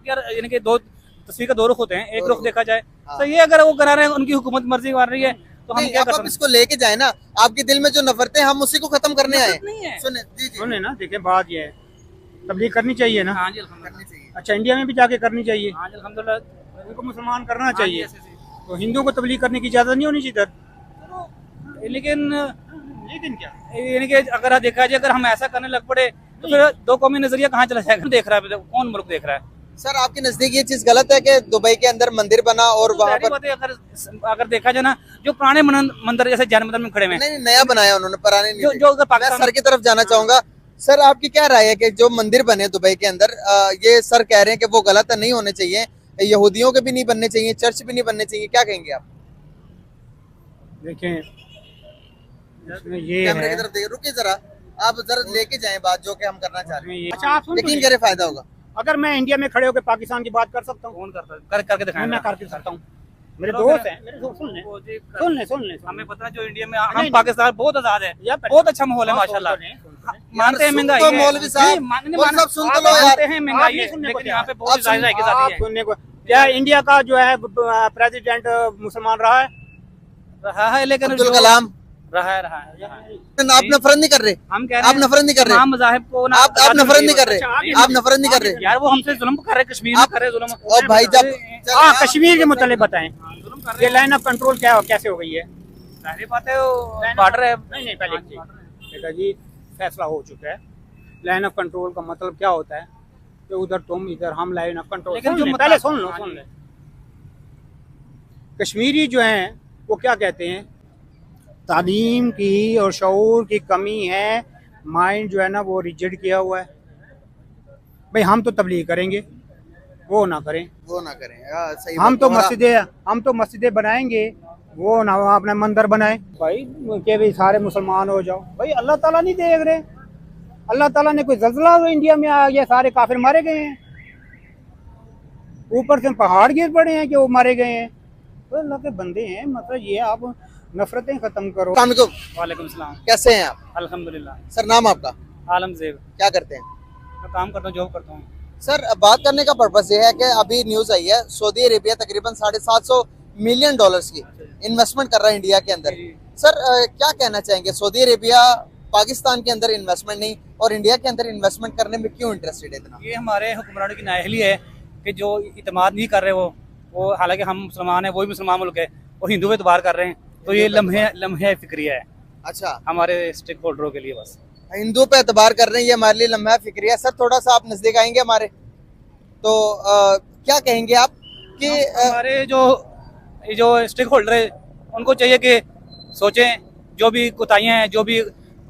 यार इनके दो तस्वीर का दो रुख होते हैं, एक रुख देखा जाए तो ये अगर वो करा रहे हैं, उनकी हुकूमत मर्जी कर रही है तो हम क्या कर सकते हैं? इसको लेके जाए ना, आपके दिल में जो नफरतें हैं हम उसी को खत्म करने आए। नहीं है। सुने जी जी सुने ना, देखिए बात ये है, तबलीग करनी चाहिए ना। हाँ जी अल्हम्दुलिल्लाह। करनी चाहिए। अच्छा, इंडिया में भी जाके करनी चाहिए, हाँ जी अल्हम्दुलिल्लाह। उनको मुसलमान करना चाहिए। हाँ जी, तो हिंदू को तबलीग करने की इजाजत नहीं होनी चाहिए इधर। लेकिन लेकिन क्या, यानी कि अगर देखा जाए, अगर हम ऐसा करने लग पड़े तो फिर दो कौमी नजरिया कहाँ चला जाएगा? देख रहा है कौन मुल्क देख रहा है? सर आपके नजदीक ये चीज गलत है कि दुबई के अंदर मंदिर बना और वहाँ पर अगर देखा जाए ना, जो पुराने मंदिर जैसे जैन मंदिर में खड़े हुए नहीं नया बनाया उन्होंने, पुराने नहीं थे। जो अगर मैं पाकिस्तान सर की तरफ जाना चाहूंगा। सर आपकी क्या राय है कि जो मंदिर बने दुबई के अंदर, ये सर कह रहे हैं कि वो गलत है, नहीं होने चाहिए, यहूदियों के भी नहीं बनने चाहिए, चर्च भी नहीं बनने चाहिए, क्या कहेंगे आप? देखें ये कैमरे है, की तरफ देखिए, रुकिए जरा, आप जरा लेके जाएं बात जो कि हम करना चाह रहे हैं। अच्छा आप सुन, यकीन करें फायदा होगा। अगर मैं इंडिया में खड़े होकर पाकिस्तान की बात कर सकता हूँ, कौन करता है? करके दिखाएं। मैं करके सकता हूँ, मेरे चलो दोस्त फिर- हैं, मेरे दोस्त सुन ले। सुन ले। हमें पता है जो इंडिया में नहीं, हम पाकिस्तान बहुत आजाद है, या बहुत अच्छा माहौल है हाँ, माशाल्लाह। सुन तो लें। मानते हैं सुन महंगाई तो है। मौलवी साहब, नहीं, नहीं, वो सब सुन तो लो यार। मानते हैं महंगाई आप है, नहीं सुनने को लेकिन यहाँ पे तैयार। बहुत जायजा के साथ आप है। सुनने को, क्या इंडिया का जो है प्रेसिडेंट मुसलमान रहा है? रहा है, लेकिन अब्दुल जो- कलाम। रहा है। आप नफरत नहीं कर रहे, हम कह रहे आप हैं नफरत नहीं कर रहे, तमाम मज़ाहिब को ना आप नफरत नहीं कर रहे, अच्छा, आप नफरत नहीं कर रहे। यार वो हमसे जुल्म कर रहे हैं, कश्मीर में कर रहे हैं जुल्म। और भाई जब हाँ, कश्मीर के मुतालिब बताएं, जुल्म कर ये रहे हैं। लाइन ऑफ कंट्रोल क्या कैसे हो गई है? जाहिर बात है वो बॉर्डर है। नहीं पहले देखा जी, फैसला हो चुका है। लाइन ऑफ कंट्रोल का मतलब क्या होता है कि उधर तुम, इधर हम, लाइन ऑफ कंट्रोल। लेकिन जो पहले सुन ले। कश्मीरी जो हैं वो क्या कहते हैं, तालीम की और शऊर की कमी है, माइंड जो है ना वो रिजिड किया हुआ है। भाई हम तो तबलीग करेंगे, वो ना करें। वो ना करें, सही हम बात। तो मस्जिदें बनाएंगे, वो ना अपना मंदिर बनाए। भाई के भी सारे मुसलमान हो जाओ, भाई अल्लाह ताला नहीं देख रहे। अल्लाह ताला ने कोई जल्जला तो इंडिया में आ गया, सारे काफिर मारे गए हैं, ऊपर से पहाड़ गिर पड़े हैं कि वो मारे गए हैं। तो अल्लाह के बंदे हैं, मतलब ये आप नफरतें खत्म करो। वालेकुम सलाम। कैसे हैं आप? अल्हम्दुलिल्लाह। सर नाम आपका? आलम ज़ेब। क्या करते हैं? मैं काम करता हूँ, जॉब करता हूँ। सर बात करने का पर्पस ये है कि अभी न्यूज आई है, सऊदी अरेबिया तकरीबन $750 मिलियन की इन्वेस्टमेंट कर रहा है इंडिया के अंदर। सर क्या कहना चाहेंगे, सऊदी अरेबिया पाकिस्तान के अंदर इन्वेस्टमेंट नहीं और इंडिया के अंदर इन्वेस्टमेंट करने में क्यों इंटरेस्टेड है इतना? ये हमारे हुक्मरानों की नाअहली है कि जो इतमाद नहीं कर रहे वो हालांकि हम मुसलमान हैं, वो भी मुसलमान मुल्क है, वो हिंदू पे इतबार कर रहे हैं, तो ये लम्हे फिक्रिया है अच्छा, हमारे स्टेक होल्डरों के लिए। बस हिंदू पे एतबार कर रहे हैं, ये हमारे लिए लम्हा फिक्रिया। सर थोड़ा सा आप नजदीक आएंगे हमारे, तो क्या कहेंगे आप कि हमारे जो स्टेक होल्डर है उनको चाहिए कि सोचें, जो भी कोताहियां हैं, जो भी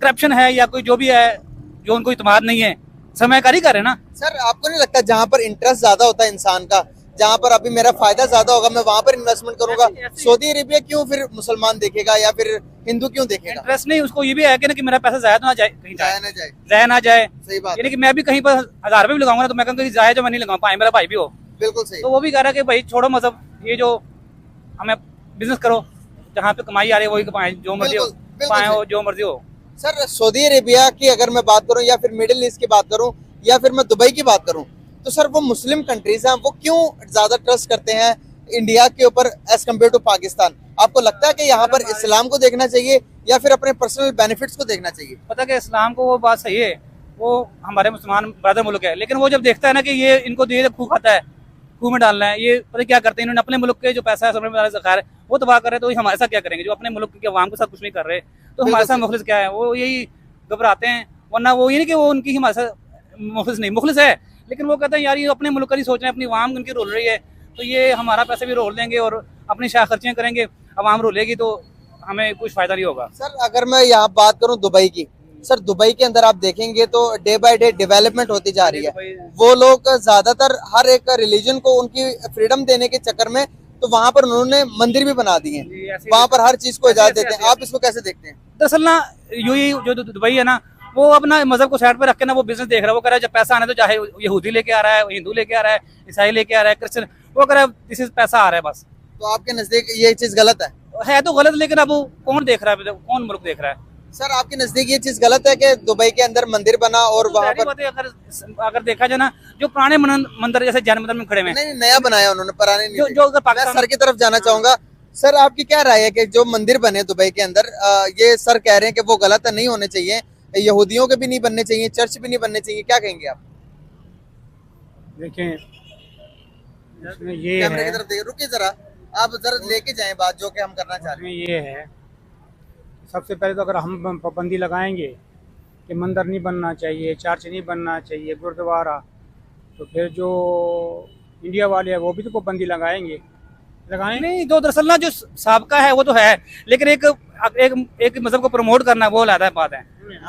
करप्शन है या कोई जो भी है, जो उनको इतमाद नहीं है, समयकारी करें ना। सर आपको नहीं लगता जहाँ पर इंटरेस्ट ज्यादा होता है इंसान का, जहाँ पर अभी मेरा फायदा ज्यादा होगा मैं वहां पर इन्वेस्टमेंट करूंगा? सऊदी अरेबिया क्यों फिर मुसलमान देखेगा या फिर हिंदू क्यों देखेगा? इंटरेस्ट नहीं, उसको ये भी है कि ना कि मेरा पैसा जाया तो ना जाए, कहीं जाया ना जाए। जाया ना जाए। सही बात यानी कि मैं भी कहीं पर 1000 रुपये भी लगाऊंगा ना, तो मैं कहूँगा जाए जो मैं नहीं लगाऊंगा, पाए मेरा भाई भी हो। बिल्कुल सही। तो वो भी कह रहा है कि भाई छोड़ो मजहब, ये जो हमें बिजनेस करो, जहाँ पे कमाई आ रही है वही पाए, जो मर्जी हो बिल्कुल पाए, हो सही। जो मर्जी हो। सर सऊदी अरेबिया की अगर मैं बात करूं या फिर मिडिल ईस्ट की बात करूं या फिर मैं दुबई की बात करूं, तो सर वो मुस्लिम कंट्रीज हैं, वो क्यों ज्यादा ट्रस्ट करते हैं इंडिया के ऊपर एज कम्पेयर टू पाकिस्तान? आपको लगता है कि यहाँ पर इस्लाम को देखना चाहिए या फिर अपने पर्सनल बेनिफिट्स को देखना चाहिए? पता कि इस्लाम को वो बात सही है, वो हमारे मुसलमान ब्रदर मुल्क है, लेकिन वो जब देखता है ना कि ये इनको दिए खूह खाता है, खूह में डालना है, ये पता क्या करते हैं, इन्होंने अपने मुल्क के जो पैसा है ज़खायर है वो तबाह कर रहे हैं, तो हमारे साथ क्या करेंगे? जो अपने मुल्क के अवाम के साथ कुछ नहीं कर रहे, तो हमारे साथ मुखलिस क्या है? वो यही घबराते हैं। वरना वो ये नहीं कि वो उनकी हमारे साथ मुखलिस नहीं, मुखलिस है, लेकिन वो कहते हैं यार ये अपने मुल्क का नहीं सोच रहे हैं, अपनी अवाम उनकी रोल रही है, तो ये हमारा पैसे भी रोल देंगे और अपनी शाह खर्चियाँ करेंगे, अवाम रोलेगी तो हमें कुछ फायदा नहीं होगा। सर अगर मैं यहाँ बात करूँ दुबई की, सर दुबई के अंदर आप देखेंगे तो डे बाय डे डेवलपमेंट होती जा रही है। वो लोग ज्यादातर हर एक रिलीजन को उनकी फ्रीडम देने के चक्कर में तो वहाँ पर उन्होंने मंदिर भी बना दिए हैं, वहाँ पर हर चीज को इजाजत देते हैं। आप इसको कैसे देखते हैं? दरअसल ना यूं जो दुबई है ना, वो अपना मजहब को साइड पे रख के ना वो बिजनेस देख रहा है। वो कह रहा है जब पैसा आना तो चाहे यहूदी लेके आ रहा है, हिंदू लेके आ रहा है, ईसाई लेके आ रहा है, क्रिश्चियन, वो कह रहा है दिस इज पैसा आ रहा है बस। तो आपके नजदीक ये चीज गलत है? तो गलत, लेकिन अब वो कौन देख रहा है, कौन मुल्क देख रहा है? सर आपके नजदीक ये चीज गलत है कि दुबई के अंदर मंदिर बना और वहाँ पर अगर अगर देखा जाए ना, जो पुराने मंदिर जैसे जैन मंदिर में खड़े हुए हैं, नहीं नया बनाया उन्होंने, पुराने नहीं। जो अगर मैं पाकिस्तान सर की तरफ जाना चाहूंगा। सर आपकी क्या राय है कि जो मंदिर बने दुबई के अंदर, ये सर कह रहे हैं कि वो गलत है, नहीं होने चाहिए, यहूदियों के भी नहीं बनने चाहिए, चर्च भी नहीं बनने चाहिए, क्या कहेंगे आप? देखें, इसमें ये कैमरे है, की तरफ देखिए, रुकिए जरा, आप जरा लेके जाएं बात जो कि हम करना चाह रहे हैं। इसमें ये है, सबसे पहले तो अगर हम पाबंदी लगाएंगे कि मंदिर नहीं बनना चाहिए, चर्च नहीं बनना चाहिए, गुरुद्वारा, तो फिर जो इंडिया वाले हैं वो भी तो पाबंदी लगाएंगे। नहीं, तो दरअसल ना जो साबका है वो तो है, लेकिन एक एक मजहब को प्रमोट करना वो अलग बात है।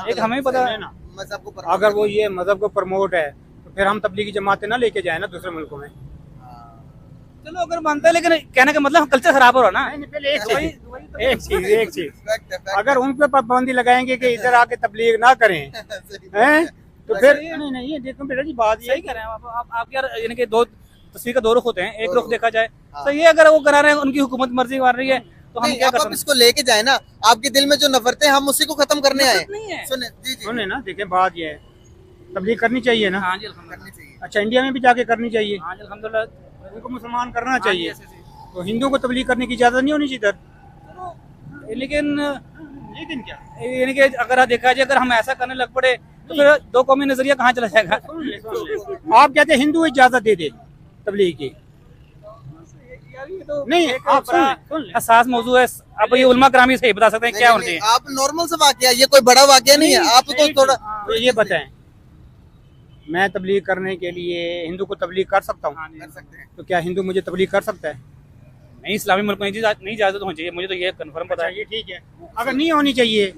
एक हमें पता है ना, मजहब को अगर वो ये मजहब को प्रमोट है तो फिर हम तबलीगी जमातें ना लेके जाए ना दूसरे मुल्कों में। चलो अगर मानते हैं, लेकिन कहने का मतलब कल्चर खराब हो रहा ना। पहले एक चीज अगर उन पे पाबंदी लगाएंगे कि इधर आके तबलीग ना करें, हैं, तो फिर नहीं ये देखो बेटा जी, बात ये सही कह रहे हैं आप यार, यानी कि दो तस्वीर का दो रुख होते हैं, एक रुख देखा जाए हाँ। तो ये अगर वो करा रहे हैं, उनकी हुकूमत मर्जी मार रही है, तो हम क्या कर आप सकते इसको लेके जाए ना, आपके दिल में जो नफरतें, हम उसी को खत्म करने आए। नहीं है। सुने जी जी, सुने ना, देखें बात ये है, तबलीग करनी चाहिए ना। हाँ जी, अल्हम्दुलिल्लाह करनी चाहिए। अच्छा, इंडिया में भी जाके करनी चाहिए, हाँ जी, अल्हम्दुलिल्लाह। उनको मुसलमान करना चाहिए, हाँ जी, तो हिंदू को तबलीग करने की इजाजत नहीं होनी चाहिए इधर। लेकिन क्या, यानी कि अगर देखा जाए, अगर हम ऐसा करने लग पड़े तो फिर दो कौमी नजरिया कहाँ चला जाएगा। आप कहते हैं हिंदू इजाजत दे दे तबलीग की, नहीं आप सुन ले। हसास मौजू है। अब ये उलमा कराम ही सही बता सकते हैं क्या होना चाहिए। आप नॉर्मल सा वाकया, ये कोई बड़ा वाकया नहीं है, आप तो थोड़ा तो ये बताएं, मैं तबलीग करने के लिए हिंदू को तबलीग कर सकता हूँ, कर सकते हैं। तो क्या हिंदू मुझे तबलीग कर सकता है? नहीं, इस्लामी मुल्क में नहीं इजाजत होनी चाहिए, मुझे तो ये कन्फर्म पता है। ये ठीक है, अगर नहीं होनी चाहिए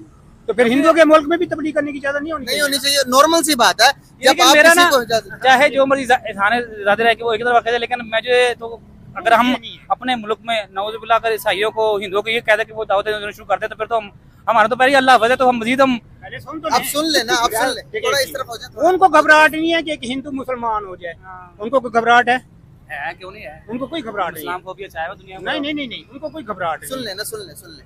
तो फिर हिंदू के मुल्क में भी तबलीग करने की इजाजत नहीं होनी नहीं चाहिए। होनी चाहिए, नॉर्मल सी बात है। जब लेकिन आप मेरा किसी ना, को इजाजत- चाहे जो मर्जी ज्यादा रहे कि वो एक तरफ रखे, लेकिन मुझे तो अगर हम अपने मुल्क में नौजुबिल्लाह अगर ईसाइयों को, हिंदुओं को ये कहते कि वो दावत देना शुरू करते, तो फिर तो हम हमारा तो पहले अल्लाह वजह, तो हम मजीद हम पहले सुन तो अब सुन लेना, अब सुन ले, ठीक है, थोड़ा इस ठीक तरफ हो जाए, है। थोड़ा। उनको घबराहट नहीं है कि एक हिंदू मुसलमान हो जाए, उनको कोई घबराहट है? क्यों नहीं है। उनको कोई घबराहट नहीं है। इस्लाम को भी अच्छा है दुनिया में। नहीं, उनको कोई घबराहट सुन नहीं। लेना, सुन ले।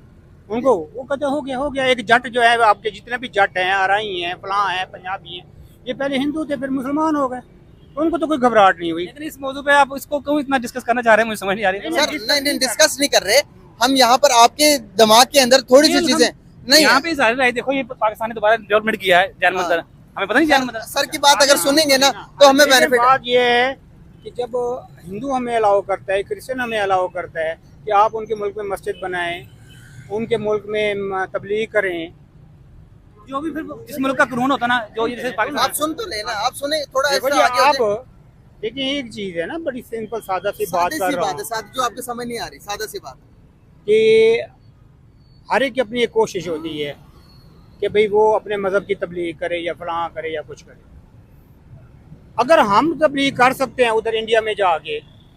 उनको वो कहते हो गया एक जट जो है, आपके जितने भी जट हैं, आराई हैं, फलां हैं, पंजाबी हैं, ये पहले हिंदू थे फिर मुसलमान हो गए, उनको तो कोई घबराहट नहीं हुई। लेकिन इस मौजू पे आप इसको क्यों इतना डिस्कस करना चाह रहे हैं, मुझे समझ नहीं आ रही। सर नहीं डिस्कस नहीं कर रहे हम, यहाँ पर आपके दिमाग के अंदर थोड़ी सी चीजें नहीं यहाँ है। पे सारी राय देखो, ये पाकिस्तान ने दोबारा डेवलपमेंट किया है जैन मंदिर, हमें पता नहीं जैन मंदिर। सर की बात अगर सुनेंगे ना तो हमें लेकिन बेनिफिट है। बात ये है कि जब हिंदू हमें अलाउ करता है, क्रिश्चियन हमें अलाउ करता है कि आप उनके मुल्क में मस्जिद बनाएं, उनके मुल्क में तबलीग करें, जो भी फिर जिस मुल्क का कानून होता है ना, जो ये जैसे आप पाकिस्तान, सुन तो लेना, आप सुने थोड़ा देखो ऐसा जी, आगे हो आप जाए। देखिए एक चीज है ना, बड़ी सिंपल सादा सी बात सादी कर सी रहा बात है, हूँ सादी जो आपके समझ नहीं आ रही, सादा सी बात। कि हर एक की अपनी एक कोशिश होती है कि भाई वो अपने मजहब की तबलीग करे या फलां करे या कुछ करे। अगर हम तबलीग कर सकते हैं उधर इंडिया में जाके,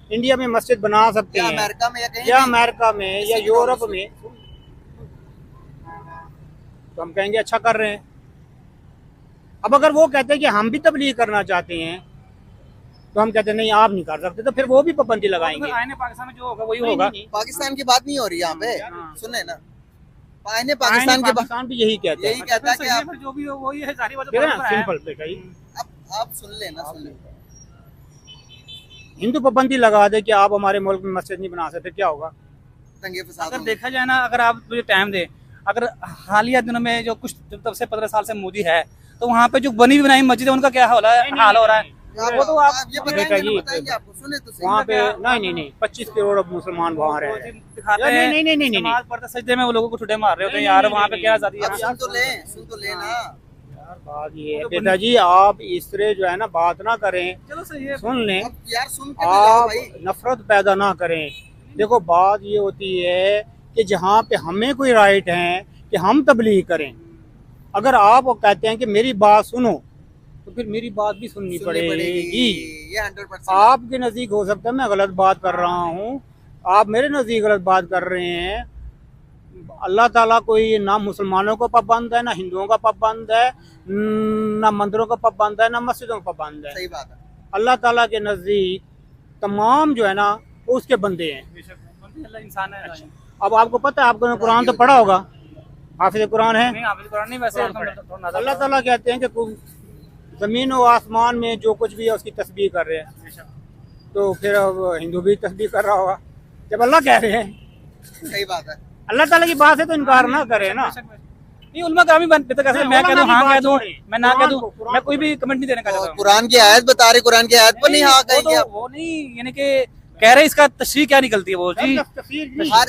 इंडिया में मस्जिद बना सकते या हैं, अमेरिका में या कहीं या भी। अमेरिका में या यूरोप में, तो हम कहेंगे अच्छा कर रहे हैं। अब अगर वो कहते हैं कि हम भी तबलीग करना चाहते हैं, तो हम कहते हैं नहीं आप नहीं कर सकते, तो फिर वो भी पाबंदी लगाएंगे। आईने पाकिस्तान में जो होगा वही नहीं, होगा। नहीं, पाकिस्तान की बात नहीं हो रही यहाँ पे, हाँ। सुने ना, आईने पाकिस्तान के बात पाकिस्तान भी यही कहते यही हैं। कहता है कि आप जो भी हो वही है, सारी बात ठीक है ना, सिंपल बेटा जी। आप सुन लेना, सुन ले। हिंदू पाबंदी लगा दे कि आप हमारे मुल्क में मस्जिद नहीं बना सकते, क्या होगा? दंगे फसाद अगर होंगे। देखा जाए ना, अगर आप मुझे टाइम दे, अगर हालिया दिनों में जो कुछ तब से 15 साल से मोदी है, तो वहाँ पे जो बनी बनाई मस्जिद है उनका क्या हाल हो रहा है, वो तो आप ये बेटा बताएंगे जी, ना, बताएंगे आपको, सुने तो सही। वहाँ पे नहीं 25 करोड़ अब मुसलमान वहाँ रह रहे हैं। दिखाते हैं। नहीं। नमाज पढ़ते सजदे में वो लोगों को ठुड्डे मार रहे होते हैं यार, वहाँ पे क्या आजादी अब है। सुन तो ले ना। यार बात ये है बेटा जी, आप इस तरह जो है ना बात ना करें, चलो सही है। सुन लें, अब यार सुन के तो जाओ आप भाई। नफरत पैदा ना करें। देखो बात ये होती है कि जहाँ पे हमें कोई राइट है कि हम तबलीग करें, अगर आप कहते हैं कि मेरी बात सुनो, तो फिर मेरी बात भी सुननी पड़ेगी। ये 100%। आपके नज़दीक हो सकता है मैं गलत बात कर रहा हूँ, आप मेरे नज़दीक गलत बात कर रहे हैं। अल्लाह ताला कोई ना मुसलमानों को पाबंद है, ना हिंदुओं का पाबंद है, ना मंदिरों का पाबंद है, ना मस्जिदों का पाबंद है। सही बात है। अल्लाह ताला के नज़दीक तमाम जो है ना वो उसके बंदे हैं। इंसान है। अब आपको पता है, आपको कुरान तो पढ़ा होगा, हाफिज कुरान है? नहीं हाफिज कुरान नहीं, वैसे अल्लाह ताला कहते हैं कि जमीन और आसमान में जो कुछ भी है उसकी तस्बीह कर रहे हैं, तो फिर अब हिंदू भी तस्बीह कर रहा होगा जब अल्लाह कह रहे हैं। सही बात है। अल्लाह ताला की बात है तो इनकार ना करे ना। नहीं उलमा करामी बनते तो कैसे मैं कह दूं हाँ कह दूं, मैं ना कह दूं, कुरान मैं कोई भी कमेंट नहीं देने का चाहता हूं। कुरान की आयत बता रहे, कुरान की आयत पर नहीं हाँ कहेंगे आप। वो नहीं, यानी कि कह रहे इसका तशरीह क्या निकलती है वो जी। हर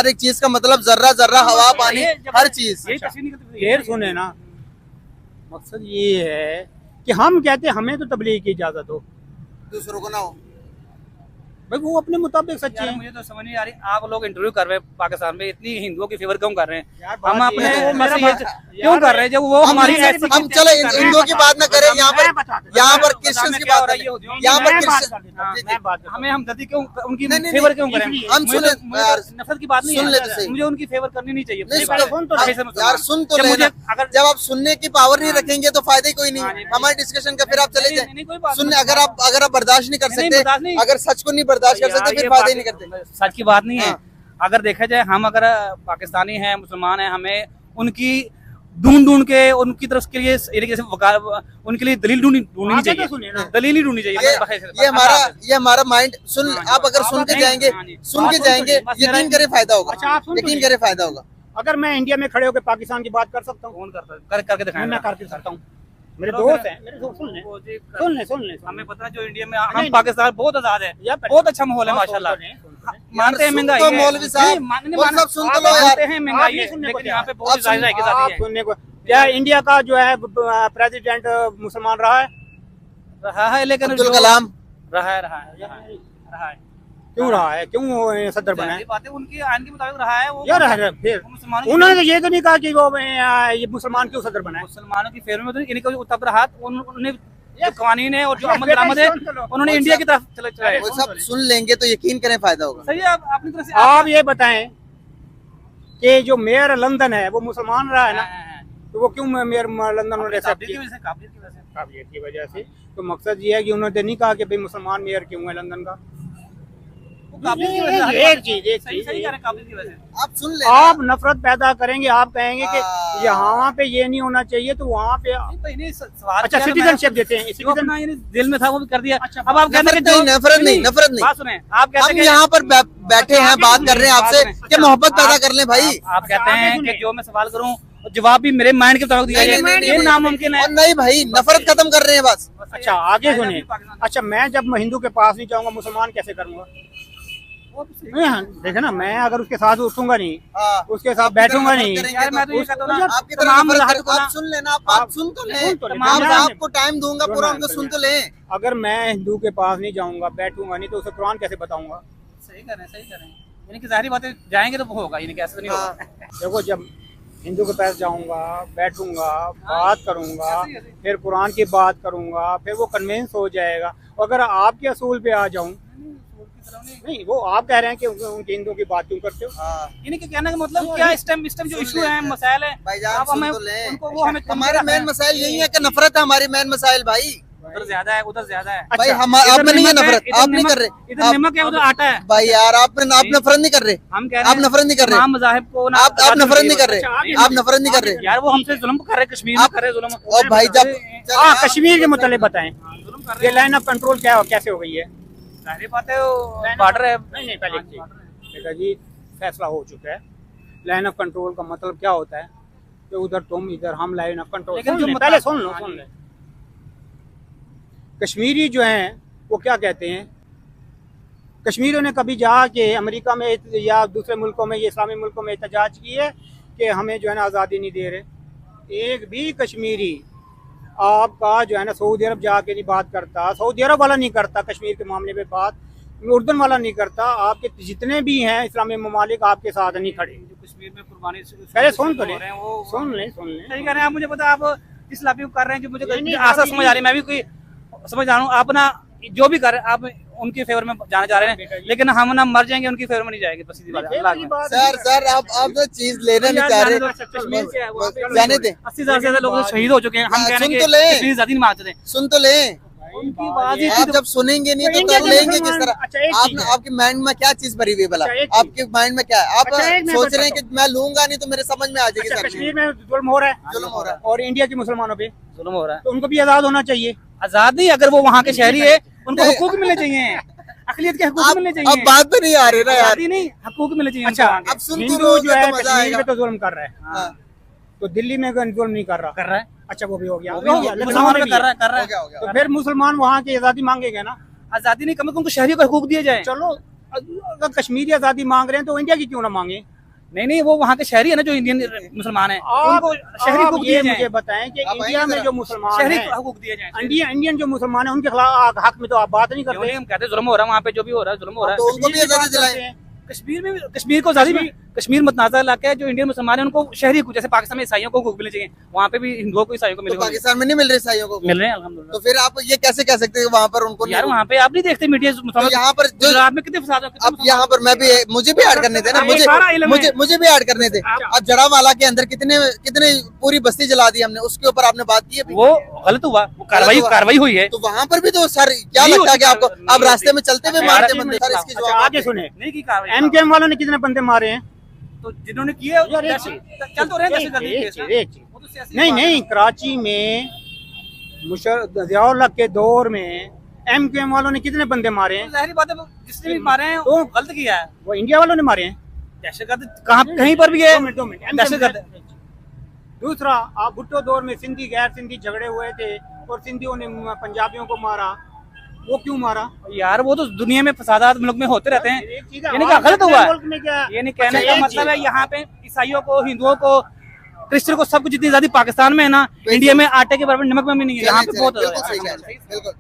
एक चीज का मतलब जर्रा जर्रा, हवा पानी, हर चीज। यही तशरीह निकलती है। ढेर सुने ना, मकसद ये है कि हम कहते हैं हमें तो तबलीग की इजाजत हो, दूसरों को ना हो। भाई वो अपने मुताबिक सच्चे यार हैं। मुझे तो समझ नहीं आ रही, आप लोग इंटरव्यू कर रहे हैं पाकिस्तान में, इतनी हिंदुओं की फेवर क्यों कर रहे हैं? यार बात हम अपने ये है, बस मेरा ये क्यों कर रहे हैं जब वो हमारी हम चलो हिंदुओं की बात ना करें, यहाँ पर क्रिश्चियंस की बात करें, यहाँ पर क्रिश्चियन हमें हमदर्दी क्यों, उनकी नहीं, नहीं, फेवर क्यों करें? हम मुझे सुने तो- मुझे तो नफरत की बात नहीं सुन है, लेते सही। मुझे उनकी फेवर करनी नहीं चाहिए। नहीं, पहले सुन तो हमेशा यार मुसलमान। सुन तो जब लेना। मुझे अगर जब आप सुनने की पावर नहीं रखेंगे तो फायदा ही कोई हाँ, नहीं नहीं, हमारे डिस्कशन का। फिर आप चले नहीं, नहीं, कोई जाए बात सुनने। नहीं। अगर आप बर्दाश्त नहीं कर नहीं, बर्दाश्त सकते, नहीं। अगर सच को नहीं बर्दाश्त कर यार, सकते, ये फिर फायदा ही नहीं बात- करते। सच की बात नहीं है। हाँ। अगर देखा जाए हम अगर पाकिस्तानी हैं, मुसलमान हैं, हमें उनकी ढूंढ के उनकी तरफ के लिए उनके लिए दलील ढूंढनी आगे तो चाहिए, सुनिए ना। दलील ही ढूंढनी चाहिए। ये हमारा माइंड सुन। आप अगर सुन के नहीं, जाएंगे, हाँ जी। सुन के बात जाएंगे, सुन तो यकीन करे फायदा होगा। अच्छा, आप सुन तो यकीन लीजिए। करे फायदा होगा। अगर मैं इंडिया में खड़े होकर पाकिस्तान की बात कर सकता हूँ, कौन करता है? करके दिखाएं। मैं करके सकता हूँ। मेरे चलो दोस्त फिर- हैं, मेरे दोस्त सुन ले वो जी, सुन ले सुन ले। हमें पता है जो इंडिया में नहीं, हम पाकिस्तान बहुत आजाद है, या बहुत अच्छा माहौल है माशाल्लाह। मानते हैं सुन महंगाई तो है। मौलवी साहब, नहीं, मौलवी साहब सुन तो लो यार। मानते हैं महंगाई आप है, नहीं सुनने को लेकिन यहाँ पे तैयार। बहुत आप सुन- जायजा की आप जाती है। सुनने को क्या इंडिया का जो है प्रेसिडेंट मुसलमान रहा है? रहा है, लेकिन अब्दुल जो- कलाम रहा है। क्यों रहा है? क्यों वो सदर बना है? जाहिर बात है, उनके आइन के मुताबिक रहा है वो। यार है फिर वो मुसलमानों की- उन्होंने तो ये तो नहीं कहा कि वो ये मुसलमान क्यों सदर बना है। मुसलमानों की फेवर में तो इनका जो तब रहा, उन्होंने जो कानून है और जो अमल बेटा, दरामद है, सुन तो लो। उन्होंने इंडिया की तरफ चलाया। वो सब सुन लेंगे तो यकीन करें फायदा होगा। सही है, आप अपनी तरफ से आप ये बताएं कि जो मेयर लंदन है वो मुसलमान रहा है ना, तो वो क्यों मेयर लंदन उन्होंने एक्सेप्ट काबिलियत की किया? वजह से, काबिलियत की वजह से। काबिलियत की वजह से। तो मकसद ये है कि उन्होंने नहीं कहा कि भाई मुसलमान मेयर क्यों है लंदन का। वो काबिलियत की वजह से। एक चीज सही कह रहे हैं, काबिलियत की वजह से। आप सुन ले। आप नफरत पैदा करेंगे, आप कहेंगे कि हाँ। यहाँ पे ये नहीं होना चाहिए तो वहाँ पे नहीं भाई, नहीं, सवाल अच्छा किया है, सिटीजनशिप देते हैं। जो सिटीजन अपना ये दिल में था वो भी कर दिया। अच्छा, अब आप कहते हैं कि जो नफरत नहीं। बात सुने, आप कहते हम हैं यहाँ पर बैठे हैं, बात कर रहे हैं आपसे कि मोहब्बत पैदा कर लें भाई। आप कहते हैं कि जो मैं सवाल करूं जवाब भी मेरे माइंड के मुताबिक दिया नहीं, जाए, नहीं, ये नहीं, नामुमकिन है। और नहीं भाई, नफरत खत्म कर रहे हैं बस। अच्छा आगे सुनिए। अच्छा मैं जब हिंदू के पास नहीं जाऊंगा मुसलमान कैसे करूंगा? देखे ना, मैं अगर उसके साथ उठूंगा नहीं, हाँ। उसके साथ बैठूंगा नहीं, यार मैं तो ये कहता हूं ना, आपकी तरह तमाम नफरत मज़ाहिब को आप ना- सुन लेना। आप बात सुन तो लें। सुन तो लें। आप तमाम- आपको टाइम दूंगा पूरा, उनको सुन तो लें। अगर मैं हिंदू के पास नहीं जाऊंगा, बैठूंगा नहीं, तो उसे कुरान कैसे बताऊंगा? सही कर रहे हैं, सही कर रहे हैं। यानी कि जाहिर बात है, जाएंगे तो होगा, यानी कि ऐसा तो नहीं होगा। देखो जब हिंदू के पास जाऊंगा, बैठूंगा, बात करूंगा, ऐसे ही, ऐसे ही। फिर कुरान की बात करूंगा, फिर वो कन्विंस हो जाएगा। अगर आपके असूल पे आ जाऊं, नहीं वो आप कह रहे हैं कि उनके हिंदू की बात क्यों करते हो? हाँ। यानी कि कहने का मतलब क्या, इस टाइम जो सुन इशू ले। है, मसाइल है, भाईजान आप सुन हमें तो लें। उनको वो हमें कम हमारे करना मेन है। मसाइल यही है कि नफरत है हमारी मेन मसाइल भाई। उधर ज्यादा है, उधर ज्यादा है। भाई अच्छा, हम आप इधर में नहीं है नमक नफरत, इधर आप नहीं नमक- कर रहे। इधर आप- नमक है, उधर आटा है। भाई यार आप नफरत नहीं कर रहे। हम कह रहे आप नफरत नहीं कर रहे। तमाम मज़ाहिब को ना आप नफरत नहीं कर रहे। अच्छा, आप नफरत नहीं कर रहे। यार वो हमसे जुल्म कर रहे हैं, कश्मीर में आप- कर रहे हैं जुल्म। और भाई जब हाँ कश्मीर के मुताले बताएं, जुल्म कर रहे ये लाइन ऑफ कंट्रोल क्या कैसे हो गई है? हैं। जाहिर बात है, बॉर्डर है। नहीं पहले एक चीज़। देखा जी फैसला हो चुका है। लाइन ऑफ कंट्रोल का मतलब क्या होता है कि उधर तुम, इधर हम, लाइन ऑफ कंट्रोल। लेकिन जो पहले सुन लो, सुन ले। कश्मीरी जो हैं वो क्या कहते हैं, कश्मीरियों ने कभी जाके अमेरिका में या दूसरे मुल्कों में, ये इस्लामी मुल्कों में एहतजाज की है कि हमें जो है ना आज़ादी नहीं दे रहे? एक भी कश्मीरी आपका जो है ना सऊदी अरब जाके नहीं बात करता, सऊदी अरब वाला नहीं करता कश्मीर के मामले में बात, उर्दन वाला नहीं करता। आपके जितने भी हैं इस्लामी ममालिक आपके साथ नहीं खड़े। जो कश्मीर में कुर्बानी पहले सुन तो ले, हो रहे हैं, वो सुन ले, सुन ले। सही कह रहे हैं आप। मुझे पता है आप किस लापी कर रहे हैं, जो मुझे नहीं, आशा अभी समझ आ रही है, मैं भी कोई समझ रहा हूँ। आप ना जो भी कर रहे हैं, आप उनके फेवर में जाना चाह रहे हैं, लेकिन हम ना मर जाएंगे, उनकी फेवर में नहीं जाएंगे। तो सीधी बात है। अल्लाह की। सर आप तो चीज लेना नहीं चाह रहे। कश्मीर के जाने दें। 80,000 से ज्यादा लोग शहीद हो चुके हैं। हम कह रहे सुन हैं तो कि ले। कश्मीर आजादी नहीं मांगते थे। सुन तो लें। उनकी आवाज ही आप जब सुनेंगे नहीं तो इंडिया कर के लेंगे किस मुसलमान- तरह? अच्छा, एक आप चीज है। आपके माइंड में क्या चीज भरी हुई है भला? अच्छा, एक चीज। आपके माइंड में क्या है? आप अच्छा, एक मैं सोच रहे हैं बताता कि मैं लूंगा नहीं तो मेरे समझ में आ जाएगी अच्छा, सर कश्मीर में जुल्म हो रहा है, जुल्म हो रहा है। और इंडिया के मुसलमानों पे जुल्म हो रहा है। तो उनको भी आजाद होना चाहिए। आजाद नहीं, अगर वो वहाँ के शहरी है उनको हुकूक मिलने चाहिए, अकलियत के हुकूक मिलने अब चाहिए। बात पे नहीं आ रही ना यार। आजादी नहीं, हुकूक मिलने चाहिए अच्छा, उनको वहाँ के। अब सुन तो हिंदू रहोगे जो है तो मजा कश्मीर आएगा। में तो जुल्म कर रहा है, हाँ, तो दिल्ली में जुल्म नहीं कर रहा। कर रहा है, अच्छा, वो भी हो गया, वो हो भी गया, लेकिन मुसलमानों वहाँ पे पे कर रहा है, कर रहा हो है। गया हो गया। तो फिर मुसलमान वहाँ की आजादी मांगेंगे ना। आजादी नहीं, कम से कम उनको शहरियों को हुकूक दिए जाए। चलो, अगर कश्मीरी आजादी मांग रहे हैं तो इंडिया की क्यों ना मांगे? नहीं नहीं, वो वहाँ के शहरी है ना जो इंडियन मुसलमान है, आप उनको शहरी आप हुकूक ये दिए मुझे जाए। बताएं कि आप इंडिया आइए में जरा। जो मुसलमान शहरी हैं, हुकूक दिए जाए। इंडियन जो मुसलमान है, उनके खिलाफ हक में तो आप बात नहीं क्यों करते। नहीं, हम कहते हैं जुल्म हो रहा है वहाँ पे, जो भी हो रहा है जुल्म हो रहा तो है। उनको भी कश्मीर की आजादी बात दिलाएं। करते हैं। कश्मीर में, कश्मीर को आजादी में, कश्मीर मतनाज़ा इलाका है, जो इंडियन मुसलमान है उनको शहरी हुकूक, जैसे पाकिस्तान में ईसाइयों को हुकूक मिलने चाहिए, वहाँ पे भी हिंदुओं को ईसाइयों को तो मिले पाकिस्तान में नहीं मिल रहे ईसाइयों को? मिल रहे हैं अल्हम्दुलिल्लाह। तो फिर आप ये कैसे कह सकते हैं कि वहाँ पर उनको यार नहीं? वहाँ पे आप नहीं देखते मीडिया तो यहाँ पर जो गुजरात में कितने फसाद हैं, कितने अब यहाँ पर मैं भी मुझे भी ऐड करने थे ना, ये सारा इल्म है। मुझे भी ऐड करने थे। अब जड़ावाला के अंदर कितने कितने पूरी बस्ती जला दी हमने, उसके ऊपर आपने बात की है अभी? वो गलत हुआ, वो कार्रवाई हुई है। तो वहाँ पर भी तो सर क्या नहीं लगता है कि होती आपको कार्रवाई, आप नहीं रास्ते में चलते हुए होती। मारते अच्छा, बंदे? सर इसकी अच्छा, जवाब आगे सुने, नहीं की कार्रवाई। एमकेएम वालों ने कितने बंदे मारे हैं? तो जिन्होंने किए वो यार, एक दहशत- चीज- चल तो रहे हैं एक दहशतगर्दी चीज- केस ना। एक चीज। वो तो सियासी नहीं बात है। नहीं, कराची में ज़ियाउल हक के दौर में एमकेएम वालों ने कितने बंदे मारे तो हैं? जाहिर बात है, वो जिसने भी मारे हैं तो- वो गलत किया है। वो इंडिया वालों ने मारे हैं। दहशतगर्द कहाँ कहीं पर भी है, 2 मिनट, दहशतगर्द। दूसरा, आप भुट्टो दौर में सिंधी गैर सिंधी झगड़े हुए थे और सिंधियों ने पंजाबियों को मारा, वो क्यों मारा? यार वो तो दुनिया में फसादात मुल्क में होते रहते हैं, एक चीज है, ये नहीं कहा हमारे गलत हुआ है। मुल्क में क्या? ये नहीं कहने अच्छा, का एक मतलब है चीज- यहाँ पे ईसाइयों को, हिंदुओं को, क्रिश्चियन को, सबको जितनी आजादी पाकिस्तान में है ना, इंडिया में आटे के बराबर नमक में भी नहीं है। यहाँ पे बहुत बिल्कुल सही कह रहे हैं, बिल्कुल।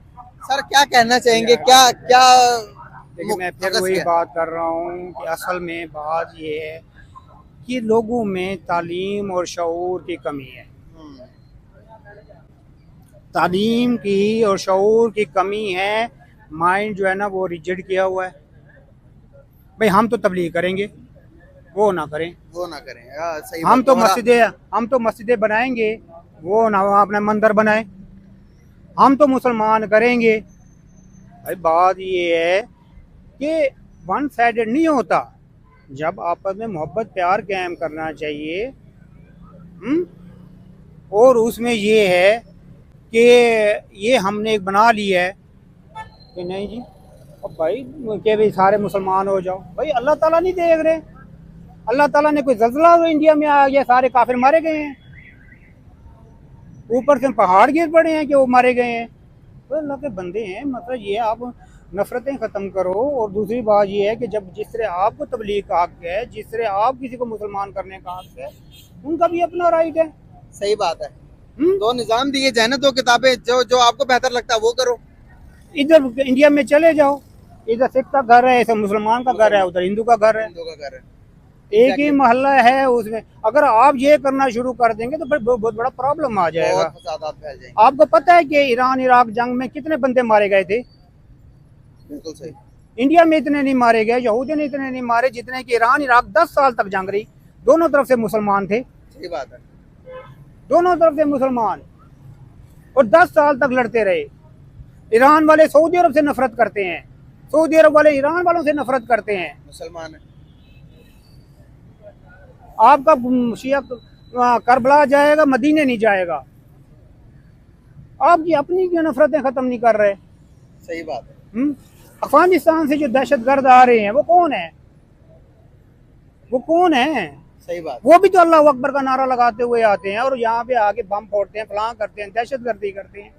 सर क्या कहना चाहेंगे, क्या क्या लेकिन मैं फिर मकसद वही क्या है? बात कर रहा हूँ कि असल में बात ये है कि लोगों में तालीम और शऊर की कमी है। तालीम की और शऊर की कमी है। माइंड जो है ना वो रिजिड किया हुआ है। भाई हम तो तबलीग करेंगे, वो ना करें। वो ना करें। सही हम बात। तो हमारा- मस्जिदें बनाएंगे, वो ना अपना मंदिर बनाए। हम तो मुसलमान करेंगे। भाई बात ये है कि वन साइडेड नहीं होता, जब आपस में मोहब्बत प्यार कायम करना चाहिए। और उसमें ये है कि ये हमने एक बना ली है कि नहीं जी, अब भाई कि भाई सारे मुसलमान हो जाओ। भाई अल्लाह ताला नहीं देख रहे? अल्लाह ताला ने कोई ज़ल्ज़ला इंडिया में आ गया, सारे काफिर मारे गए हैं, ऊपर से पहाड़ गिर पड़े हैं कि वो मारे गए हैं। तो अल्लाह के बंदे हैं। मतलब ये आप नफरतें ख़त्म करो। और दूसरी बात ये है कि जब जिस तरह आपको तबलीग का हक है, जिस तरह आप किसी को मुसलमान करने का हक है, उनका भी अपना राइट है। सही बात है। दो निजाम दिए जाए ना, दो किताबें, जो जो आपको बेहतर लगता है वो करो। इधर इंडिया में चले जाओ, इधर सिख का घर है, इधर मुसलमान का घर है, उधर हिंदू का घर है, हिंदू का घर है। एक ही मोहल्ला है। उसमें अगर आप ये करना शुरू कर देंगे तो फिर बहुत बड़ा प्रॉब्लम आ जाएगा। बहुत फसादात फैल जाएंगे। आपको पता है कि ईरान इराक जंग में कितने बंदे मारे गए थे? बिल्कुल सही। इंडिया में इतने नहीं मारे गए, यहूदी ने इतने नहीं मारे जितने कि ईरान इराक 10 साल तक जंग रही। दोनों तरफ से मुसलमान थे, सही बात है। दोनों तरफ से मुसलमान, और 10 साल तक लड़ते रहे। ईरान वाले सऊदी अरब से नफरत करते हैं, सऊदी अरब वाले ईरान वालों से नफरत करते हैं। मुसलमान है। आपका शिया करबला जाएगा, मदीने नहीं जाएगा। आप जी अपनी क्यों नफरतें खत्म नहीं कर रहे? सही बात है। अफगानिस्तान से जो दहशतगर्द आ रहे हैं वो कौन है? वो कौन है? सही बात। वो भी तो अल्लाह अकबर का नारा लगाते हुए आते हैं और यहाँ पे आके बम फोड़ते हैं, फलां करते हैं, दहशतगर्दी करते हैं।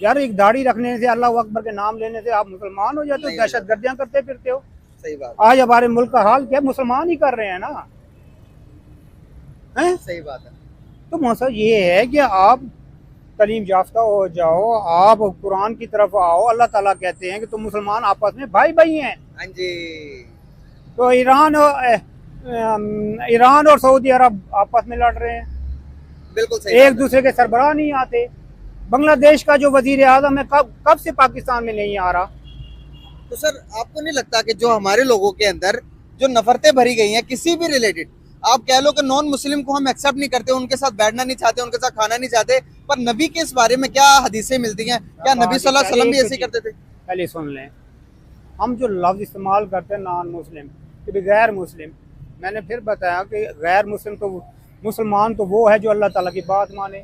यार एक दाढ़ी रखने से, अल्लाह अकबर के नाम लेने से आप मुसलमान हो जाते हो? दहशतगर्दियां करते फिरते हो। सही बात। आज हमारे मुल्क का हाल क्या, मुसलमान ही कर रहे हैं ना, हैं? सही बात है। तो मौसम ये है कि आप तालीम याफ्ता हो जाओ, आप कुरान की तरफ आओ। अल्लाह ताला कहते हैं कि तुम मुसलमान आपस में भाई भाई हैं। हाँ जी। तो ईरान और सऊदी अरब आपस में लड़ रहे हैं, बिल्कुल सही एक बात है। दूसरे के सरबराह नहीं आते। बांग्लादेश का जो वजीर आजम है कब से पाकिस्तान में नहीं आ रहा? तो सर आपको नहीं लगता कि जो हमारे लोगों के अंदर जो नफरतें भरी गई हैं किसी भी रिलेटेड, आप कह लो कि नॉन मुस्लिम को हम एक्सेप्ट नहीं करते, उनके साथ बैठना नहीं चाहते, उनके साथ खाना नहीं चाहते, पर नबी के इस बारे में क्या हदीसें मिलती हैं? क्या नबी सल्लल्लाहु अलैहि वसल्लम भी ऐसे ही करते थे? पहले सुन लें, हम जो लफ्ज़ इस्तेमाल करते हैं नॉन मुस्लिम, कि गैर मुस्लिम, मैंने फिर बताया कि गैर मुस्लिम तो मुसलमान तो वो है जो अल्लाह ताला की बात माने,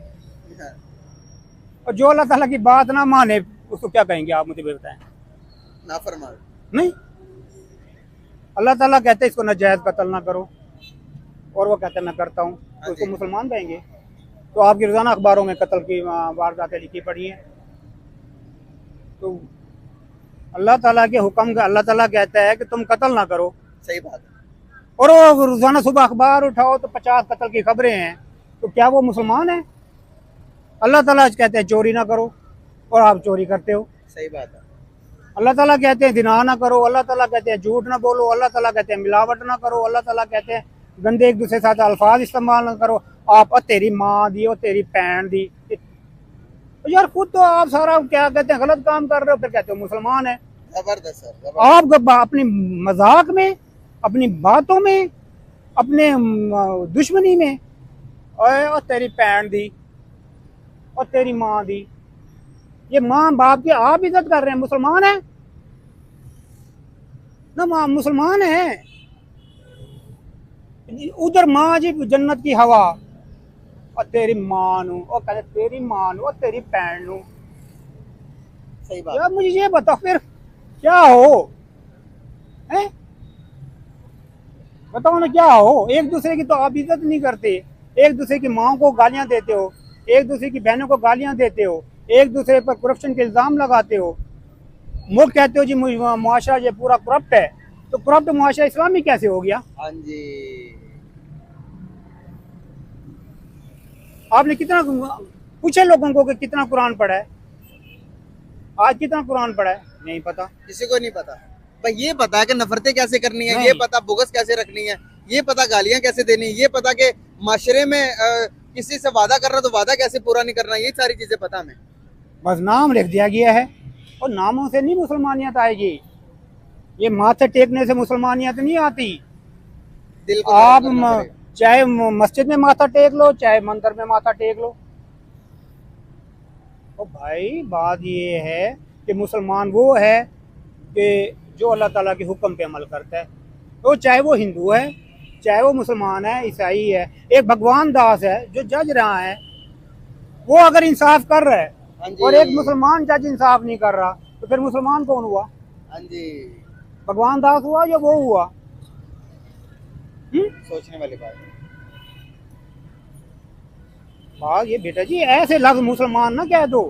और जो अल्लाह ताला की बात ना माने उसको क्या कहेंगे आप मुझे बताएं? नाफरमान। नहीं, अल्लाह ताला कहते हैं इसको नाजायज़ कत्ल ना करो, और वो कहते हैं मैं करता हूँ, तो उसको मुसलमान कहेंगे? तो आपकी रोज़ाना अखबारों में कत्ल की वारदातें लिखी पड़ी हैं। तो अल्लाह ताला के हुक्म का, अल्लाह ताला कहता है कि तुम कत्ल ना करो, सही बात है। और वो रोज़ाना सुबह अखबार उठाओ तो 50 कत्ल की खबरें हैं, तो क्या वो मुसलमान है? अल्लाह ताला कहते हैं चोरी ना करो, और आप चोरी करते हो। सही बात है। अल्लाह ताला कहते हैं जिना ना करो, अल्लाह ताला कहते हैं झूठ ना बोलो, अल्लाह ताला कहते हैं मिलावट ना करो, अल्लाह ताला कहते हैं गंदे एक दूसरे साथ अल्फाज इस्तेमाल ना करो। आप तेरी माँ दी और तेरी भैन दी, यार खुद तो आप सारा क्या कहते हैं गलत काम कर रहे हो, फिर कहते हो मुसलमान है। जबरदस्त सर। आप अपनी मजाक में, अपनी बातों में, अपने दुश्मनी में, और तेरी भैन दी और तेरी माँ दी, ये माँ बाप की आप इज्जत कर रहे हैं? मुसलमान है ना, माँ मुसलमान है। उधर माँ जी जन्नत की हवा, और तेरी माँ नू, और कहते तेरी माँ नू और तेरी भैन नू। सही बात। यार मुझे ये बताओ फिर क्या हो, हैं? बताओ ना क्या हो? एक दूसरे की तो आप इज्जत नहीं करते, एक दूसरे की माँ को गालियां देते हो, एक दूसरे की बहनों को गालियां देते हो, एक दूसरे पर करप्शन के इल्जाम लगाते हो, मुझ कहते हो जी मुआशरा ये पूरा करप्ट है, तो करप्ट मुआशरा इस्लामी कैसे हो गया? हाँ जी। आपने कितना पूछे लोगों को कि कितना कुरान पढ़ा है? आज कितना कुरान पढ़ा है? नहीं पता, किसी को नहीं पता। पर ये पता है कि नफरतें कैसे करनी है, नहीं। ये पता बुग़्ज़ कैसे रखनी है, ये पता गालियां कैसे देनी है, ये पता कि माशरे में किसी से वादा कर रहा तो वादा कैसे पूरा नहीं करना, ये सारी चीजें पता हमें। बस नाम लिख दिया गया है, और नामों से नहीं मुसलमानियत आएगी। ये माथे टेकने से मुसलमानियत नहीं आती। दिल को आप नरम करना पड़ेगा। चाहे मस्जिद में माथा टेक लो, चाहे मंदिर में माथा टेक लो। तो भाई बात ये है कि मुसलमान वो है कि जो अल्लाह ताला के हुक्म पे अमल करता है, तो चाहे वो हिंदू है, चाहे वो मुसलमान है, ईसाई है। एक भगवान दास है जो जज रहा है, वो अगर इंसाफ कर रहा है, हाँ जी। और एक मुसलमान जज इंसाफ नहीं कर रहा, तो फिर मुसलमान कौन हुआ? हाँ जी। भगवान दास हुआ या वो हुआ? सोचने वाली बात है। बात ये बेटा जी, ऐसे लफ्ज मुसलमान ना कह दो।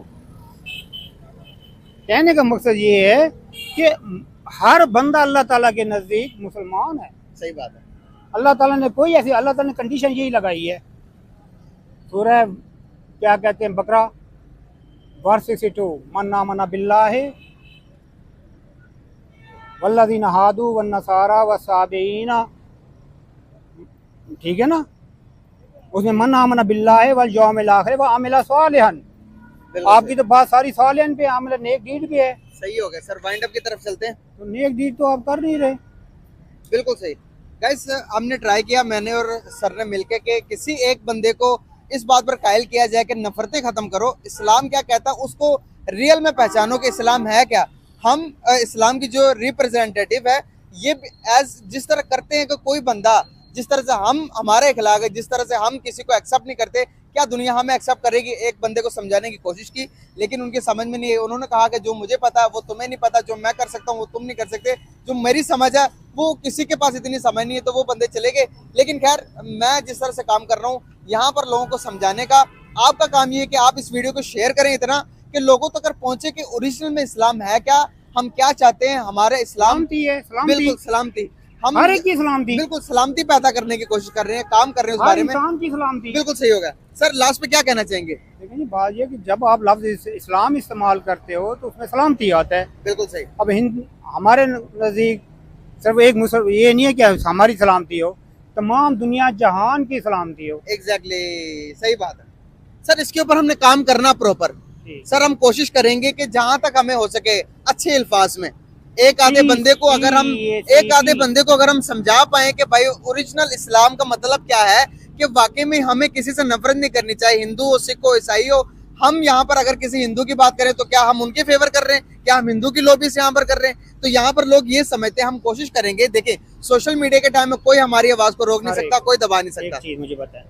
कहने का मकसद ये है कि हर बंदा अल्लाह ताला के नजदीक मुसलमान है। सही बात है। अल्लाह ताला ने कोई ऐसी, अल्लाह ताला ने कंडीशन यही लगाई है। सूरह क्या कहते हैं बकरा वर्स 62, मन्ना मना बिल्लाह वल्लज़ीना हादू वन्नसारा वस्साबीना, ठीक है ना? उसमें मन आमना बिल्लाह वल यौमिल आखिर व अमिला सालिहन। आपकी तो बात सारी सालिहन पे, अमल नेक डीड पे है। सही हो गया सर। वाइंड अप की तरफ चलते हैं। तो नेक डीड तो आप कर नहीं रहे। बिल्कुल सही। गाइस हमने ट्राई किया, मैंने और सर ने मिलकर, कि किसी एक बंदे को इस बात पर कायल किया जाए कि नफरतें खत्म करो, इस्लाम क्या कहता है उसको रियल में पहचानो कि इस्लाम है क्या। हम इस्लाम की जो रिप्रेजेंटेटिव है, ये एज जिस तरह करते हैं कि कोई बंदा, जिस तरह से हम हमारे खिलाफ है, जिस तरह से हम किसी को एक्सेप्ट नहीं करते, क्या दुनिया हमें एक्सेप्ट करेगी? एक बंदे को समझाने की कोशिश की, लेकिन उनके समझ में नहीं है। उन्होंने कहा कि जो मुझे पता है वो तुम्हें नहीं पता, जो मैं कर सकता हूँ वो तुम नहीं कर सकते, जो मेरी समझ है वो किसी के पास इतनी समझ नहीं है, तो वो बंदे चले गए। लेकिन खैर, मैं जिस तरह से काम कर रहा हूँ यहाँ पर लोगों को समझाने का, आपका काम ये है कि आप इस वीडियो को शेयर करें इतना कि लोगों तक पहुंचे कि ओरिजिनल में इस्लाम है क्या, हम क्या चाहते हैं, हमारे इस्लाम है, सलामती, बिल्कुल सलामती, हम हर एक की सलामती, बिल्कुल सलामती पैदा करने की कोशिश कर रहे हैं, काम कर रहे हैं उस हर बारे में। इंसान की सलामती। बिल्कुल सही होगा। सर लास्ट पे क्या कहना चाहेंगे? लेकिन ये बात ये कि जब आप लफ्ज इस्लाम इस्तेमाल करते हो तो उसमें सलामती आता है। बिल्कुल सही। अब हमारे नज़दीक सिर्फ एक मुसलमान, ये नहीं है कि हमारी सलामती हो, तमाम दुनिया जहान की सलामती हो। एग्जैक्टली सही बात है सर। इसके ऊपर हमने काम करना प्रॉपर। सर हम कोशिश करेंगे कि जहां तक हमें हो सके अच्छे अल्फाज में एक आधे बंदे को अगर हम एक आधे सी। बंदे को अगर हम समझा पाए कि भाई ओरिजिनल इस्लाम का मतलब क्या है, कि वाकई में हमें किसी से नफरत नहीं करनी चाहिए, हिंदू हो, सिख हो, ईसाई हो। हम यहाँ पर अगर किसी हिंदू की बात करें तो क्या हम उनके फेवर कर रहे हैं, क्या हम हिंदू की लॉबी से यहाँ पर कर रहे हैं? तो यहाँ पर लोग ये समझते हैं। हम कोशिश करेंगे, देखिए सोशल मीडिया के टाइम में कोई हमारी आवाज को रोक नहीं सकता, कोई दबा नहीं एक सकता। चीज मुझे बताएं,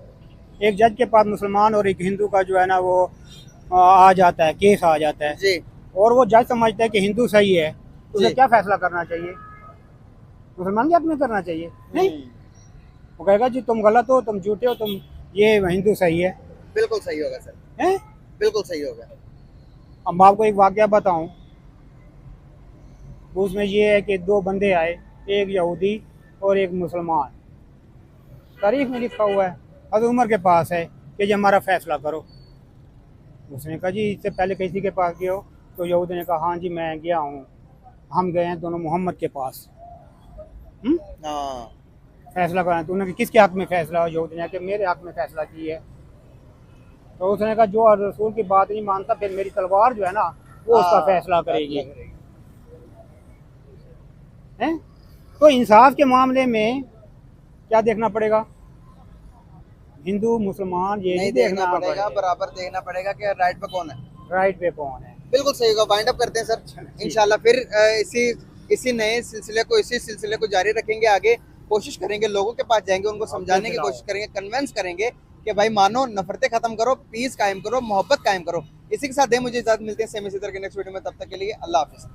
एक जज के पास मुसलमान और एक हिंदू का जो है ना वो आ जाता है, केस आ जाता है, जी और वो जज समझता है कि हिंदू सही है, तो उसे जी। क्या फैसला करना चाहिए? मुसलमान के हक में करना चाहिए? नहीं, वो कहेगा जी तुम गलत हो, तुम झूठे हो, तुम ये हिंदू सही है। बिल्कुल सही होगा सर, हैं? बिल्कुल सही होगा। अब मैं आपको एक वाकया बताऊं, उसमें ये है कि दो बंदे आए, एक यहूदी और एक मुसलमान। तारीख में लिखा हुआ है, हज़रत उमर के पास है कि ये हमारा फैसला करो। उसने कहा जी इससे पहले किसी के पास गए हो? तो यहूदी ने कहा हाँ जी मैं गया हूँ, हम गए हैं दोनों मोहम्मद के पास। हाँ फैसला करना। तो उन्होंने कहा किसके हक में फैसला हो? यहूदी ने कहा मेरे हक में फैसला की है। तो उसने कहा जो रसूल की बात नहीं मानता फिर मेरी तलवार जो है ना वो उसका फैसला करेगी। हैं? तो इंसाफ के मामले में क्या देखना पड़ेगा? हिंदू मुसलमान ये नहीं देखना पड़ेगा, बराबर देखना पड़ेगा कि राइट पे कौन है, राइट पे कौन है। बिल्कुल सही होगा। वाइंड अप करते हैं सर इंशाल्लाह, फिर इसी नए सिलसिले को, इसी सिलसिले को जारी रखेंगे आगे। कोशिश करेंगे, लोगों के पास जाएंगे, उनको समझाने की कोशिश करेंगे, कन्विंस करेंगे कि भाई मानो, नफरतें खत्म करो, पीस कायम करो, मोहब्बत कायम करो। इसी के साथ मुझे इजाजत, मिलते हैं सेम इसी तरह के नेक्स्ट वीडियो में। तब तक के लिए अल्लाह हाफिज।